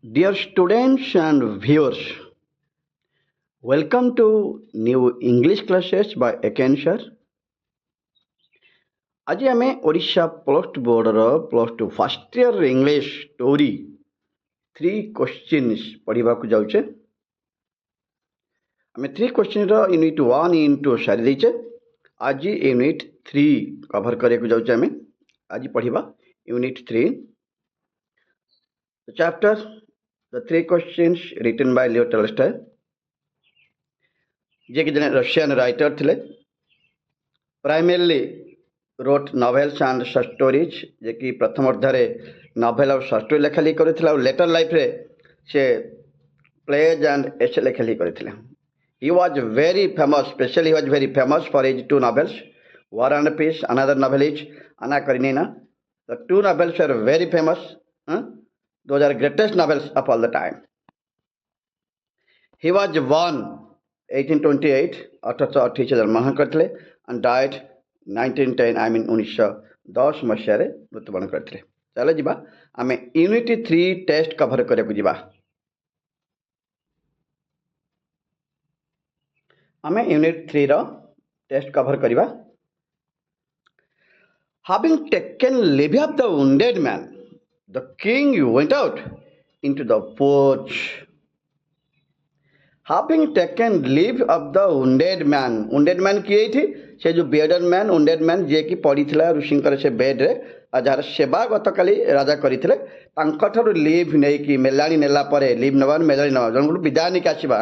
Dear students and viewers, welcome to new English classes by Eken sir. ଆଜି ଆମେ Odisha plus two ବୋର୍ଡ଼ର plus two first year English story 3 questions ପଢ଼ିବାକୁ ଯାଉଛେ। ଆମେ 3 କ୍ୱେଶ୍ଚିନ୍ର unit 1 into ସାରି ଦେଇଛେ। ଆଜି ୟୁନିଟ୍ 3 କଭର କରିବାକୁ ଯାଉଛେ। ଆମେ ଆଜି ପଢ଼ିବା unit 3 chapter The 3 questions written by Leo Tolstoy, ଯିଏକି ଜଣେ ରଷିଆନ୍ ରାଇଟର ଥିଲେ। ପ୍ରାଇମେରଲି wrote novels and short stories, ଯିଏକି ପ୍ରଥମ ଅର୍ଦ୍ଧରେ ନଭେଲ ଆଉ ସର୍ଟ ଷ୍ଟୋରି ଲେଖା ଲେଖି କରିଥିଲା ଆଉ ଲେଟର ଲାଇଫରେ ସେ ପ୍ଲେଜ୍ ଆଣ୍ଡ ଏସେ ଲେଖା ଲେଖି କରିଥିଲେ। He was very famous, especially he was very famous for his 2 novels, War and Peace. Another novel is Anna Karenina. The 2 novels are very famous. Those are greatest novels of all the time. He was born 1828, 1828 ଜନ୍ମଗ୍ରହଣ କରିଥିଲେ and died 1910, 1910 ମସିହାରେ ମୃତ୍ୟୁବରଣ କରିଥିଲେ। ଚାଲ ଯିବା ଆମେ unit 3 test cover କରିବାକୁ ଯିବା। ଆମେ ୟୁନିଟ୍ 3ର ଟେଷ୍ଟ କଭର କରିବା। Having taken leave of the wounded man, the king went out into the porch. Having taken leave of the wounded man କିଏ ଏଇଠି? ସେ ଯେଉଁ bearded man, wounded man ଯିଏକି ପଡ଼ିଥିଲା ଋଷିଙ୍କର ସେ ବେଡ୍ରେ ଆଉ ଯାହାର ସେବା ଗତକାଲି ରାଜା କରିଥିଲେ, ତାଙ୍କଠାରୁ ଲିଭ୍ ନେଇକି ମେଲାଣି ନେଲା ପରେ, ଲିଭ୍ ନେବା ମେଲାଣି ନେବା, ଜଣଙ୍କୁ ବିଦାୟ ନେଇକି ଆସିବା,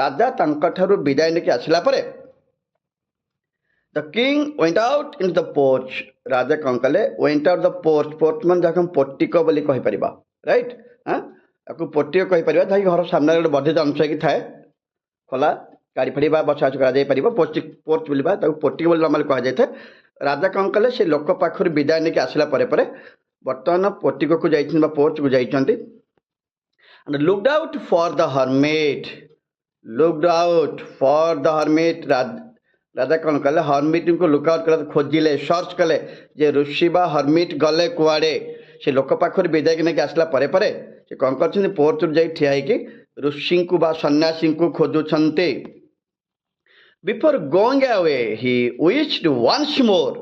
ରାଜା ତାଙ୍କଠାରୁ ବିଦାୟ ନେଇକି ଆସିଲା ପରେ the king went out into the porch. ରାଜା କ'ଣ କଲେ? went out the porch ମାନେ ଯାହାକୁ ଆମେ ପୋଟିକ ବୋଲି କହିପାରିବା, ରାଇଟ୍? ତାକୁ ପୋଟିକ କହିପାରିବା, ଯାହାକି ଘର ସାମ୍ନାରେ ଗୋଟେ ବର୍ଦ୍ଧିତ ଅଂଶ ହେଇକି ଥାଏ, ଖୋଲା ଗାଡ଼ି ଫାଡ଼ି ବା ବସା ବସି କରାଯାଇପାରିବ। ପୋର୍ଚ ବୋଲିବା ତାକୁ ପୋଟିକ ବୋଲି ନର୍ମାଲି କୁହାଯାଇଥାଏ। ରାଜା କ'ଣ କଲେ? ସେ ଲୋକ ପାଖରୁ ବିଦାୟ ନେଇକି ଆସିଲା ପରେ ବର୍ତ୍ତମାନ ପୋଟିକକୁ ଯାଇଛନ୍ତି ବା ପୋର୍ଚକୁ ଯାଇଛନ୍ତି। Looked out for the hermit. ରାଜା କ'ଣ କଲେ? ହର୍ମିଟ୍ଙ୍କୁ ଲୁକ୍ ଆଉଟ୍ କଲେ, ଖୋଜିଲେ, ସର୍ଚ୍ଚ କଲେ ଯେ ଋଷି ବା ହର୍ମିଟ୍ ଗଲେ କୁଆଡ଼େ। ସେ ଲୋକ ପାଖରୁ ବିଦାୟ ନେଇକି ଆସିଲା ପରେ ସେ କ'ଣ କରିଛନ୍ତି? ପୋର୍ଚରୁ ଯାଇ ଠିଆ ହେଇକି ଋଷିଙ୍କୁ ବା ସନ୍ନ୍ୟାସୀଙ୍କୁ ଖୋଜୁଛନ୍ତି। Before going away, he wished once more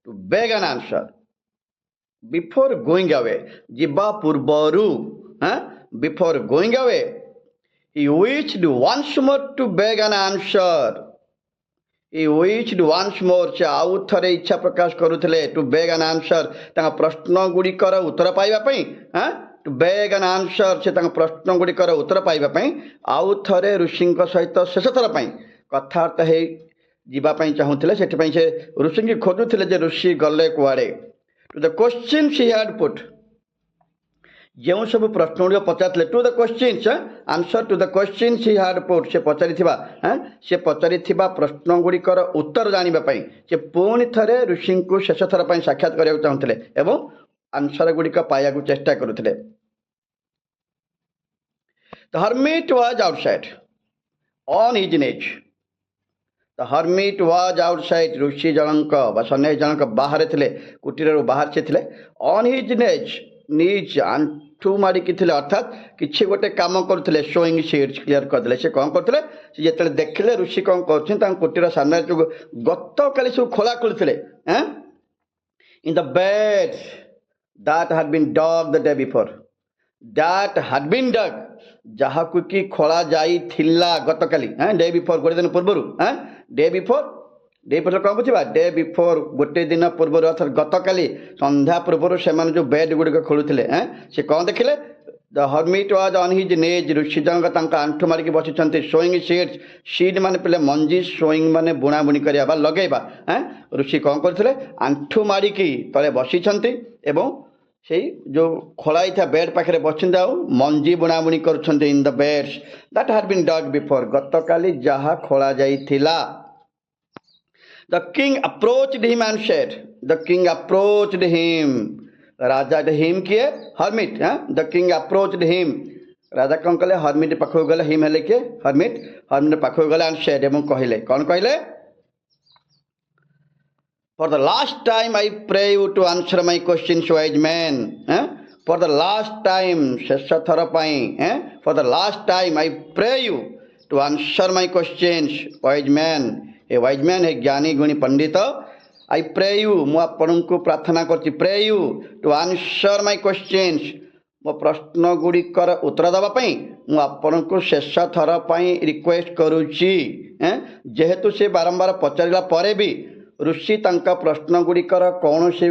to beg an answer. Before going away, ଯିବା ପୂର୍ବରୁ, before going away, he wished once more to beg an answer. He wished once more, ସେ ଆଉ ଥରେ ଇଚ୍ଛା ପ୍ରକାଶ କରୁଥିଲେ to beg an answer, ତାଙ୍କ ପ୍ରଶ୍ନ ଗୁଡ଼ିକର ଉତ୍ତର ପାଇବା ପାଇଁ। to beg an answer, ସେ ତାଙ୍କ ପ୍ରଶ୍ନ ଗୁଡ଼ିକର ଉତ୍ତର ପାଇବା ପାଇଁ ଆଉ ଥରେ ଋଷିଙ୍କ ସହିତ ଶେଷ ଥର ପାଇଁ କଥାବାର୍ତ୍ତା ହେଇ ଯିବା ପାଇଁ ଚାହୁଁଥିଲେ। ସେଥିପାଇଁ ସେ ଋଷିଙ୍କୁ ଖୋଜୁଥିଲେ ଯେ ଋଷି ଗଲେ କୁଆଡ଼େ। to the questions he had put, ଯେଉଁ ସବୁ ପ୍ରଶ୍ନ ଗୁଡ଼ିକ ପଚାରିଥିଲେ, to the questions, answer to the questions he had put, ସେ ପଚାରିଥିବା ପ୍ରଶ୍ନ ଗୁଡ଼ିକର ଉତ୍ତର ଜାଣିବା ପାଇଁ ସେ ପୁଣି ଥରେ ଋଷିଙ୍କୁ ଶେଷ ଥର ପାଇଁ ସାକ୍ଷାତ କରିବାକୁ ଚାହୁଁଥିଲେ ଏବଂ ଆନ୍ସର ଗୁଡ଼ିକ ପାଇବାକୁ ଚେଷ୍ଟା କରୁଥିଲେ। The hermit was outside on his knees. The hermit was outside. ଋଷି ଜଣଙ୍କ ବା ସନ୍ନ୍ୟାସୀ ଜଣଙ୍କ ବାହାରେ ଥିଲେ, କୁଟୀରରୁ ବାହାରେ ସେ ଥିଲେ। on his knees, ଆଣ୍ଠୁ ମାଡ଼ିକି ଥିଲେ, ଅର୍ଥାତ୍ କିଛି ଗୋଟେ କାମ କରୁଥିଲେ। showing sheets କ୍ଲିୟର କରିଦେଲେ। ସେ କ'ଣ କରୁଥିଲେ? ସେ ଯେତେବେଳେ ଦେଖିଲେ ଋଷି କ'ଣ କରୁଛନ୍ତି, ତାଙ୍କ କୁଟୀର ସାମ୍ନାରେ ଯେଉଁ ଗତକାଲି ସବୁ ଖୋଳା ଖୋଳିଥିଲେ, in the bed that had been dug the day before. that had been dug, ଯାହାକୁ କି ଖୋଳା ଯାଇଥିଲା ଗତକାଲି, ଡେ ବିଫୋର, ଗୋଟେ ଦିନ ପୂର୍ବରୁ। ଡେ ବିଫୋର କ'ଣ ବୁଝିବା? ଡେ ବିଫୋର, ଗୋଟେ ଦିନ ପୂର୍ବରୁ, ଅର୍ଥାତ୍ ଗତକାଲି ସନ୍ଧ୍ୟା ପୂର୍ବରୁ ସେମାନେ ଯେଉଁ ବେଡ୍ ଗୁଡ଼ିକ ଖୋଳୁଥିଲେ, ସେ କ'ଣ ଦେଖିଲେ? The hermit was on his knees. ଋଷି ଜଣକ ତାଙ୍କ ଆଣ୍ଠୁ ମାରିକି ବସିଛନ୍ତି। showing sheets, sheet ମାନେ ପିଲେ ମଞ୍ଜି, showing ମାନେ ବୁଣାବୁଣି କରିବା ବା ଲଗେଇବା। ଋଷି କ'ଣ କରୁଥିଲେ? ଆଣ୍ଠୁ ମାରିକି ତଳେ ବସିଛନ୍ତି ଏବଂ ସେଇ ଯେଉଁ ଖୋଳା ହେଇଥିବା ବେଡ୍ ପାଖରେ ବସିଛନ୍ତି ଆଉ ମଞ୍ଜି ବୁଣାବୁଣି କରୁଛନ୍ତି। in the beds that had been dug before, ଗତକାଲି ଯାହା ଖୋଳା ଯାଇଥିଲା। The king approached him and said, the king approached him. Raja, him କିଏ? hermit. the king approached him. ରାଜା କ'ଣ କଲେ? hermit ପାଖକୁ ଗଲେ। him ହେଲେ କିଏ? hermit ପାଖକୁ ଗଲେ and said, ଏବଂ କହିଲେ, କ'ଣ କହିଲେ? For the last time I pray you to answer my questions, wise man. for the last time ଶେଷ ଥର ପାଇଁ for the last time I pray you to answer my questions wise man a wise man a ଜ୍ଞାନୀ ଗୁଣୀ ପଣ୍ଡିତ I pray you ମୁଁ ଆପଣଙ୍କୁ ପ୍ରାର୍ଥନା କରୁଛି pray you to answer my questions ମୋ ପ୍ରଶ୍ନ ଗୁଡ଼ିକର ଉତ୍ତର ଦେବା ପାଇଁ ମୁଁ ଆପଣଙ୍କୁ ଶେଷ ଥର ପାଇଁ ରିକ୍ୱେଷ୍ଟ କରୁଛି ଯେହେତୁ ସେ ବାରମ୍ବାର ପଚାରିଲା ପରେ ବି ଋଷି ତାଙ୍କ ପ୍ରଶ୍ନ ଗୁଡ଼ିକର କୌଣସି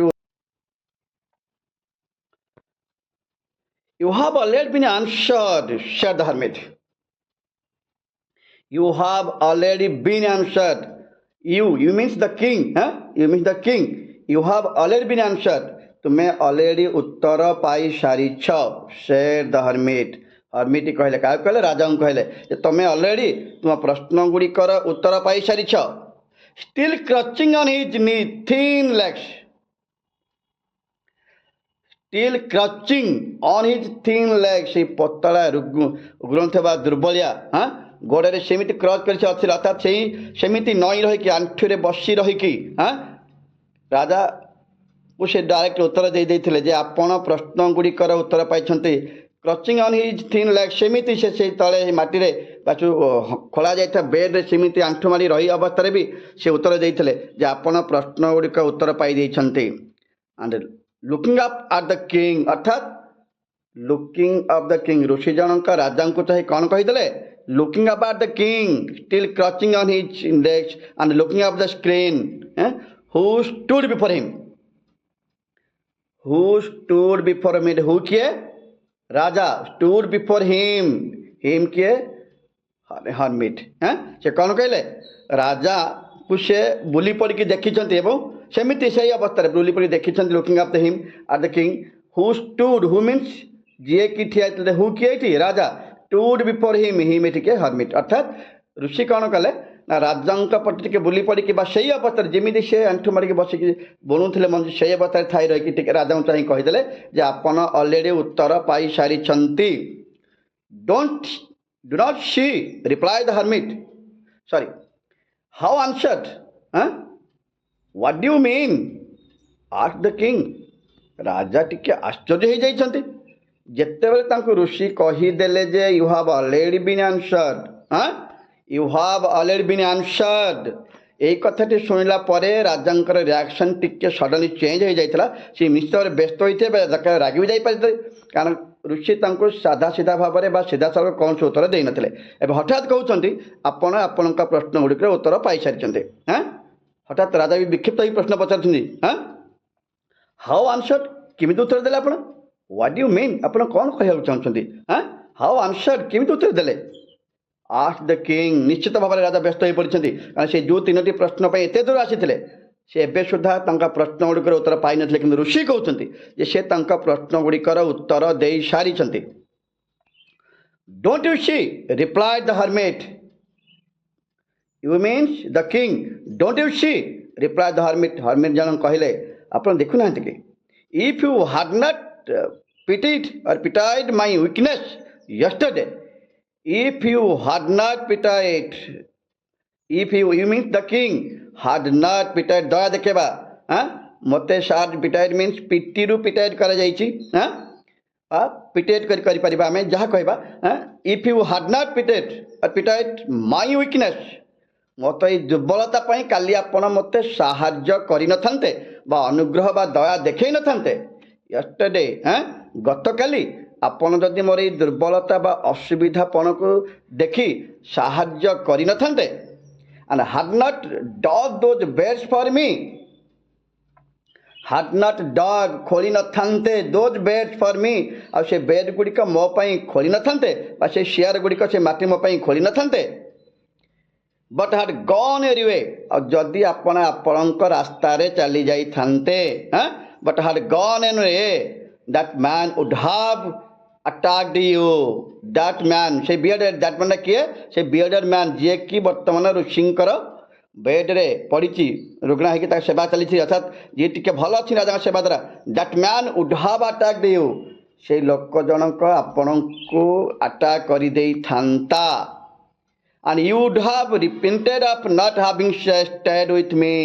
You have already been answered, said the hermit. You have already been answered. You means the king, You means the king. You have already been answered. तुम्हें already Uttar pi सारिछ, said the hermit. hermit कहले क्या कहले राजा को कहले जे तुम्हें already तुम प्रश्न गुड़िकर उत्तर पाई सारिछ. Still crouching on his knee, thin legs. Still crouching on his thin legs से पतला उग्रंथ बा दुर्बलिया गोड़े सेमिति क्रच कर अर्थात सेमिति नई रहीकि आंठुरे बसी रहीकि राजा को से डायरेक्ट उत्तर दे देथिले जे आपण प्रश्न गुड़िकर उत्तर पाई crouching on his thin leg सेमिति से तले माटी रे बाचु खोला जाइथा बेड रे सेमिति आंठु मारी रही अवस्था भी से उत्तर देथिले जे आपण प्रश्न गुड़िक उत्तर पाई देछन्ते and looking up at the king अर्थात लुकिंग अप द किंग ऋषि जनक राजा को चाहे कौन कहीदेले looking up at the king still crouching on his index and looking up the screen who stood before him who किए राजा स्टूड बिफोर हिम किए हर्मिट से कौन कहले राजा को से बुली पड़ी देखी सेमिति से अवस्था बुली पड़ी देखी looking up the him at the king who stood who means जी कि ठिया हु किए राजा stood before him the hermit अर्थात ऋषि कौन कले ना राजा पटे टे बुली पड़ी से अवस्था जमी से आंठु मारिक बसिक बुणुले मंज से अवस्था थाई रही राजा चाहे कहीदेले जे आपण अलरेडी उत्तर पाई सारी do not see reply the hermit sorry how answered what do you mean ask the king राजा टिके आश्चर्य हो जाइछन्ति जेतेबेले ऋषि कहीदेले जे you have already been answered you have already been answered यही कथाटी शुणिला परे राजांकर रिएक्शन टिके सडनली चेंज हो जाइतला से निश्चय व्यस्त होते रागी भी जापारे कारण ऋषि साधा सीधा भाव में सीधा साल कौन से उत्तर दे नथिले एबे हठात कहउछन्ति आपण आपनका प्रश्न गुड़िक उत्तर पाई सारिछन्ते हठात राजा भी विक्षिप्त ही प्रश्न पचारुछन्ति हाउ आंसर्ड किमिति उत्तर देले आपण व्हाट डू यू मीन आपण कौन कहया चाहछन्ति हाउ आंसर्ड किमिति उत्तर देले आस्क द किंग निश्चित भाव में राजा व्यस्त हो पड़ते कारण से जो तीनो प्रश्न पर एत दूर आसी से एवं सुधा प्रश्न गुड़िकर उत्तर पाई नथिले किंतु ऋषि कहते से प्रश्न गुड़िकर उत्तर दे सारी don't you see reply the hermit you means the king don't you see reply the hermit hermit जन कहले आप देखुना कि if you had not pitied और pitied my weakness yesterday if you had not pitied if you means the king had not pitied दया देखेबा मते short पिटाइड means पिटी रु पिटाइड करा जाईची pitted करि परिबा में जहा कहबा if you had not pitied my weakness मते दुर्बलता पई काली आपण मते सहाय्य करि नथांते बा अनुग्रह बा दया देखै नथांते यस्टरडे गतकाली आपण जदि मोर ये दुर्बलता बा असुविधापन को देखी साहाय्य करि नथांते and had not dug those beds for me had not dug खोली नथांते दोज बेड्स फॉर मी आ से बेड गुड़िक मो पई खोली नथांते बा से शेयर गुड़िक से माटी मो पई खोली नथांते बट हैड गॉन एरीवे आ जदि आपण आपणक रास्ता रे चली जाई थांते but had gone anyway that man would have attacked you that man से bearded that man किए से bearded man जे कि वर्तमान ऋषिंकर बेड रे पड़ी रुग्णा है सेवा चली अर्थात जी टे भल अच्छी राजा सेवा द्वारा that man would have attacked you से लोक जनक आपण को अटैक कर दे थांता and you would have repented of not having stayed with me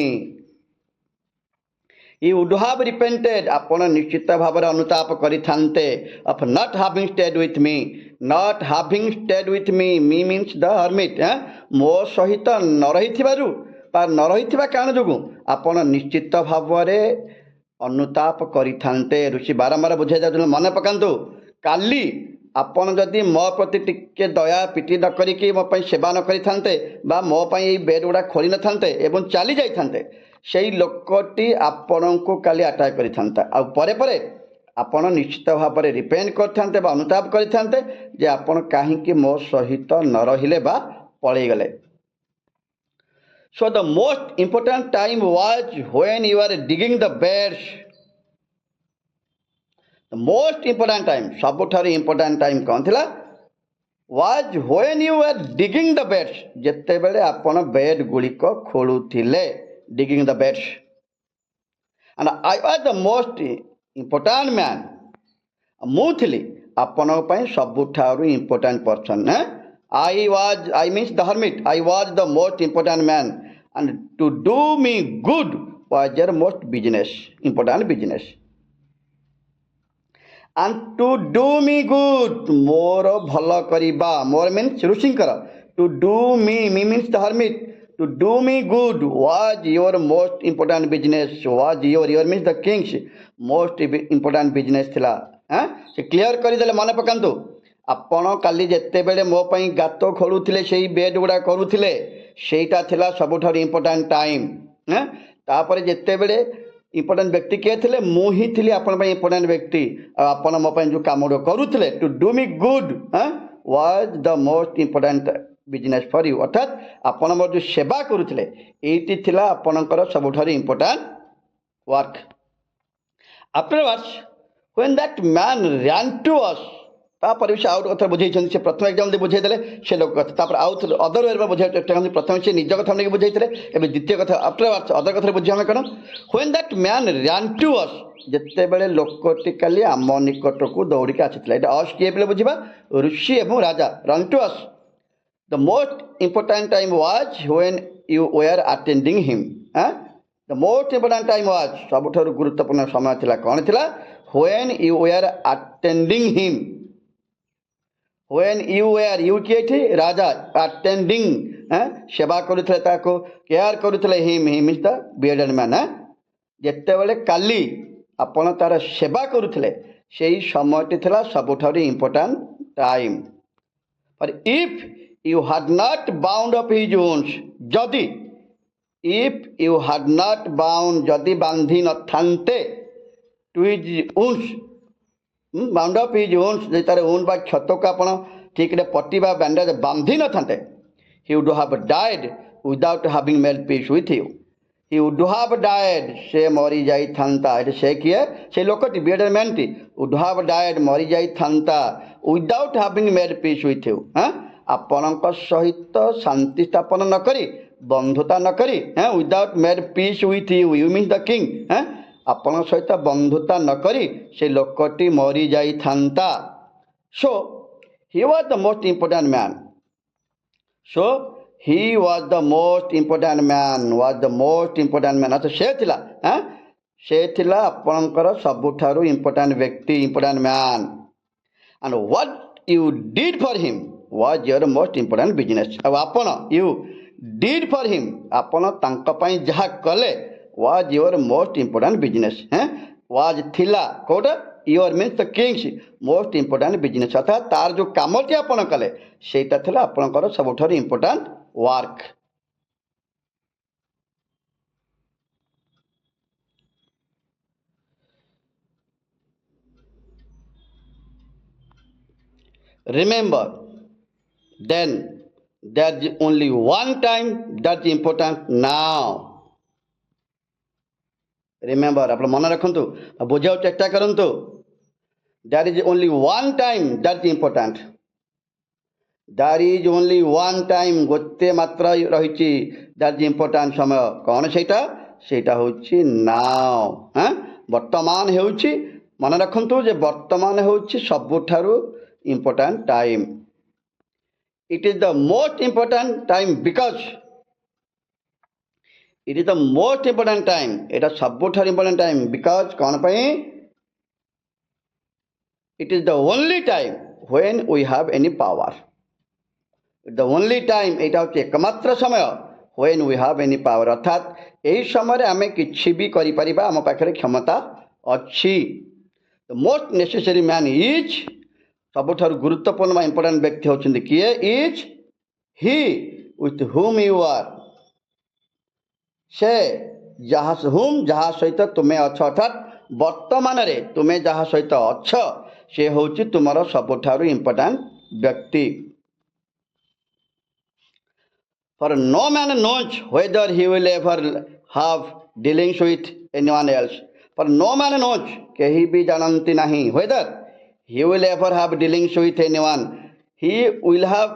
you would have repented, ଆପଣ ନିଶ୍ଚିତ ଭାବରେ ଅନୁତାପ କରିଥାନ୍ତେ। Of not having stayed with me, not having stayed with me, me means the hermit, ମୋ ସହିତ ନ ରହିଥିବାରୁ ବା ନ ରହିଥିବା କାରଣ ଯୋଗୁଁ ଆପଣ ନିଶ୍ଚିତ ଭାବରେ ଅନୁତାପ କରିଥାନ୍ତେ। ଋଷି ବାରମ୍ବାର ବୁଝାଇ ଯାଉଛନ୍ତି, ମନେ ପକାନ୍ତୁ, କାଲି ଆପଣ ଯଦି ମୋ ପ୍ରତି ଟିକେ ଦୟା ପିଟି ନ କରିକି ମୋ ପାଇଁ ସେବା ନ କରିଥାନ୍ତେ ବା ମୋ ପାଇଁ ଏଇ ବେଡ୍ ଗୁଡ଼ା ଖୋଲି ନଥାନ୍ତେ ଏବଂ ଚାଲି ଯାଇଥାନ୍ତେ, ସେଇ ଲୋକଟି ଆପଣଙ୍କୁ କାଲି ଆଟାକ୍ କରିଥାନ୍ତା। ଆଉ ପରେ ପରେ ଆପଣ ନିଶ୍ଚିତ ଭାବରେ ରିପେଣ୍ଟ କରିଥାନ୍ତେ ବା ଅନୁତାପ କରିଥାନ୍ତେ ଯେ ଆପଣ କାହିଁକି ମୋ ସହିତ ନ ରହିଲେ ବା ପଳେଇଗଲେ। So the most important time was when you are digging the beds. The most important time, ସବୁଠାରୁ important time କ'ଣ ଥିଲା? Was when you were digging the beds, ଯେତେବେଳେ ଆପଣ ବେଡ୍ ଗୁଡ଼ିକ ଖୋଳୁଥିଲେ, digging the beds. And I was the most important man. ମୁଁ ଥିଲି ଆପଣଙ୍କ ପାଇଁ ସବୁଠାରୁ important person. I means the hermit. I was the most important man. And to do me good was your most important business. And to do me good, ମୋର ଭଲ କରିବା, ମୋର means ଋଷିଙ୍କର, to do me means the hermit, to do me good was your most important business, was your means the king's most important business ଥିଲା। ସେ clear କରିଦେଲେ। ମନେ ପକାନ୍ତୁ, ଆପଣ କାଲି ଯେତେବେଳେ ମୋ ପାଇଁ ଗାତ ଖୋଳୁଥିଲେ, ସେଇ ବେଡ୍ ଗୁଡ଼ା କରୁଥିଲେ, ସେଇଟା ଥିଲା ସବୁଠାରୁ ଇମ୍ପୋର୍ଟାଣ୍ଟ ଟାଇମ୍। ତାପରେ ଯେତେବେଳେ ଇମ୍ପୋର୍ଟାଣ୍ଟ ବ୍ୟକ୍ତି କିଏ ଥିଲେ? ମୁଁ ହିଁ ଥିଲି ଆପଣଙ୍କ ପାଇଁ ଇମ୍ପୋର୍ଟାଣ୍ଟ ବ୍ୟକ୍ତି। ଆଉ ଆପଣ ମୋ ପାଇଁ ଯେଉଁ କାମ କରୁଥିଲେ, to do me good was the most important business for you, ଅର୍ଥାତ୍ ଆପଣ ମୋର ଯେଉଁ ସେବା କରୁଥିଲେ, ଏଇଟି ଥିଲା ଆପଣଙ୍କର ସବୁଠାରୁ important work. Afterwards when that man ran to us, ତାପରେ ବି ସେ ଆଉ ଗୋଟେ କଥା ବୁଝେଇଛନ୍ତି। ସେ ପ୍ରଥମ ଏକ୍ଜାମ୍ପଲ୍ ଦେଇ ବୁଝେଇ ଦେଲେ ସେ ଲୋକ କଥା, ତାପରେ ଆଉ ଅଦର ୱେରେ ବୁଝେଇବାକୁ ଚେଷ୍ଟା କରନ୍ତି। ପ୍ରଥମେ ସେ ନିଜ କଥା ନେଇକି ବୁଝେଇଥିଲେ, ଏବେ ଦ୍ୱିତୀୟ କଥା ଆଫ୍ଟରୱାର୍ଡସ୍ ଅଦର କଥାରେ ବୁଝିବା ଆମେ କ'ଣ? when that man ran to us, ଯେତେବେଳେ ଲୋକଟି କାଲି ଆମ ନିକଟକୁ ଦୌଡ଼ିକି ଆସିଥିଲା। ଏଇଟା ଅସ୍ କିଏ ପିଲେ ବୁଝିବା? ଋଷି ଏବଂ ରାଜା। run to us, the most important time was when you were attending him. The most important time was, ସବୁଠାରୁ ଗୁରୁତ୍ୱପୂର୍ଣ୍ଣ ସମୟ ଥିଲା କ'ଣ ଥିଲା? when you were attending him. when you were, you କିଏ ଏଠି? ରାଜା। attending, ସେବା କରୁଥିଲେ, ତାକୁ କେୟାର କରୁଥିଲେ, him means the bearded man. ଯେତେବେଳେ କାଲି ଆପଣ ତାର ସେବା କରୁଥିଲେ, ସେଇ ସମୟଟି ଥିଲା ସବୁଠାରୁ important time. but if you had not bound up his wounds, ଯଦି if you had not bound, ଯଦି ବାନ୍ଧି ନଥାନ୍ତେ, to his wounds, bound up his wounds, ଯଦି ତାର wound ବା କ୍ଷତକୁ ଆପଣ ଠିକରେ ପଟି ବା ବ୍ୟାଣ୍ଡେଜ୍ ବାନ୍ଧି ନଥାନ୍ତେ, he would have died without having made peace with you. he would have died, ସେ ମରିଯାଇଥାନ୍ତା। ଏଠି ସେ କିଏ? ସେ ଲୋକଟି, bearded manଟି, would have died, ମରିଯାଇଥାନ୍ତା, without having made peace with you, ଆପଣଙ୍କ ସହିତ ଶାନ୍ତି ସ୍ଥାପନ ନ କରି, ବନ୍ଧୁତା ନ କରି, without made peace with you, you means the king, ଆପଣଙ୍କ ସହିତ ବନ୍ଧୁତା ନ କରି ସେ ଲୋକଟି ମରିଯାଇଥାନ୍ତା। so he was the most important man. so he was the most important man, was the most important man. ଆଚ୍ଛା, ସେ ଥିଲା ଆପଣଙ୍କର ସବୁଠାରୁ ଇମ୍ପୋର୍ଟାଣ୍ଟ ବ୍ୟକ୍ତି, important man. and what you did for him was your most important business. ଆଉ ଆପଣ, you did for him, ଆପଣ ତାଙ୍କ ପାଇଁ ଯାହା କଲେ, was your most important business. was ଥିଲା କୋଉଟା? your means the king's most important business, ଅର୍ଥାତ୍ ତାର ଯେଉଁ କାମଟି ଆପଣ କଲେ, ସେଇଟା ଥିଲା ଆପଣଙ୍କର ସବୁଠାରୁ important work. remember then there's only one time that's important now. remember, ଆପଣ ମନେ ରଖନ୍ତୁ, ବୁଝିବାକୁ ଚେଷ୍ଟା କରନ୍ତୁ। there is only one time that's important. there is only one time, ଗୋଟେ ମାତ୍ର ରହିଛି that's important ସମୟ। କ'ଣ ସେଇଟା? ସେଇଟା ହେଉଛି now। ବର୍ତ୍ତମାନ ହେଉଛି, ମନେ ରଖନ୍ତୁ ଯେ ବର୍ତ୍ତମାନ ହେଉଛି ସବୁଠାରୁ important time. it is the most important time because it is the most important time एटा सबुठार इंपोर्टेंट टाइम बिकज कौन पाई it is the only time when we have any power the only time एटा होचे एकमात्र समय when we have any power अर्थात यही समय आम कि भी करें आम पाखे क्षमता अच्छी the most necessary man is सबुठार गुरुत्वपूर्ण इंपोर्टेंट व्यक्ति होचंदी किए is he with whom you are से जहाँ जहाँ सहित तुम्हें अच्छ अर्थात वर्तमान रे तुम्हें जहाँ सहित अच्छ से होची तुमर सबुठार इंपोर्टेंट व्यक्ति for no man knows whether he will ever have dealings with anyone else for no man knows कहीं भी जानती नहीं whether he will ever have dealings with anyone he will have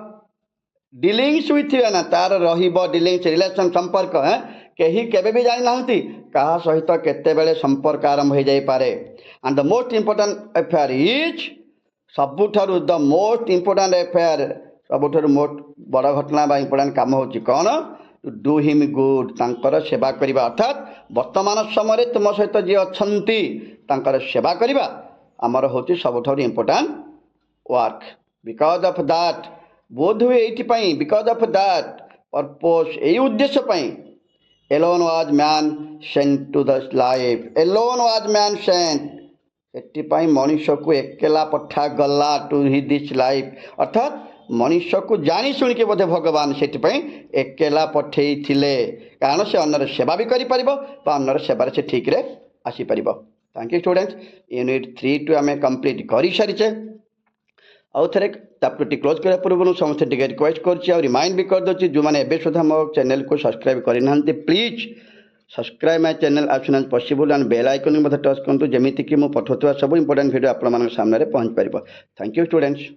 dealings with you ना तार रहिबो dealings relation संपर्क है कहीं केबे भी जानि नाहंती कहा सहित केते बेले संपर्क आरंभ हो जाई पारे and the most important affair is सबुठारु द मोस्ट इंपोर्टेंट अफेयर सबुठारु मोस्ट बड़ घटना बा इंपोर्टेंट काम होची कौन टू डू हिम गुड तांकर सेवा करिबा अर्थात वर्तमान समय तुम सहित जे अछंती तांकर सेवा करिबा आमर हूँ सबुठ important work because of that बोध हुए ये बिकज ऑफ दैट पर्पस यही उद्देश्य alone was man sent to the life alone was man sent से मनुष्य को एकेला पठा गला टू ही दिस लाइफ अर्थात मनुष्य को जानी शुणी के बोधे भगवान से एकेला पठे कारण से अन्नर सेवा भी कर सेवार से ठीक रे आसीपर थैंक यू स्टूडेंट्स यूनिट 3 टू आम कंप्लीट कर सारीचे आउ थे चैप्टर क्लोज करने पूर्व समस्त रिक्वेस्ट कर रिमाइंड भी कर दूसरी जो मैंने एवं सुधा मो चैनल को सब्सक्राइब करना please subscribe my channel as soon as possible and bell icon touch करूँ जमीक मुझे पठाऊा सब इंपोर्टेंट वीडियो आप सामने पहुँच पार थैंक यू स्टूडेंट्स।